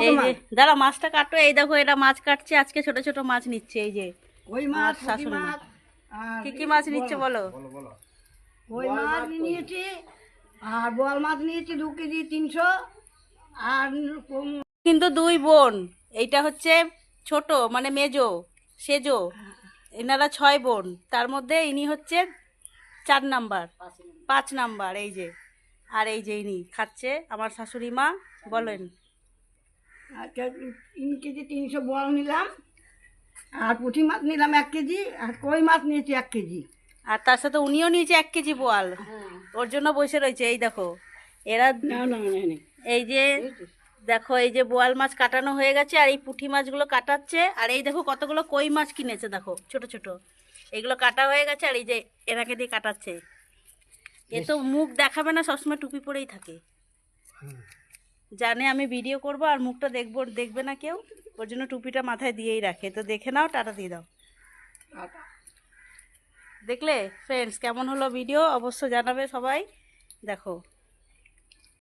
এই যে দাঁড়া মাছটা কাটো। এই দেখো এরা মাছ কাটছে, আজকে ছোট ছোট মাছ নিচ্ছে। এই যে কই মাছ, পুঁটি শাশুড়ি মা মাছ আর কি কি মাছ নিচ্ছে বলো? কই মাছ নিয়েছি আর বোয়াল মাছ নিয়েছি 2 কেজি 300 আর কিন্তু দুই বোন, এইটা হচ্ছে ছোট মানে মেজো, সেজো। এনারা 6 বোন, তার মধ্যে ইনি হচ্ছে 4 নাম্বার, 5 নাম্বার। এই যে আর এই যে ইনি খাচ্ছে আমার শাশুড়ি মা। বলেন। 3 কেজি 300 বোয়াল নিলাম আর পুঁটি মাছ নিলাম 1 কেজি আর কই মাছ নিয়েছি 1 কেজি। আর তার সাথে উনিও নিয়েছে 1 কেজি বোয়াল, ওর জন্য বসে রয়েছে। এই দেখো এরা, না না না না এই যে দেখো এই যে বোয়াল মাছ কাটানো হয়ে গেছে আর এই পুঁটি মাছগুলো কাটাচ্ছে। আর এই দেখো কতগুলো কই মাছ কিনেছে, দেখো ছোট ছোট। এগুলো কাটা হয়ে গেছে আর এই যে এনাকে দিয়ে কাটাচ্ছে। এ তো মুখ দেখাবে না, সবসময় টুপি পরেই থাকে, জানে আমি ভিডিও করব আর মুখটা দেখবো, দেখবে না কেউ, ওর জন্য টুপিটা মাথায় দিয়েই রাখে। তো দেখে নাও, টাটা দিয়ে দাও। দেখলে ফ্রেন্ডস কেমন হলো ভিডিও, অবশ্য জানাবে সবাই। দেখো।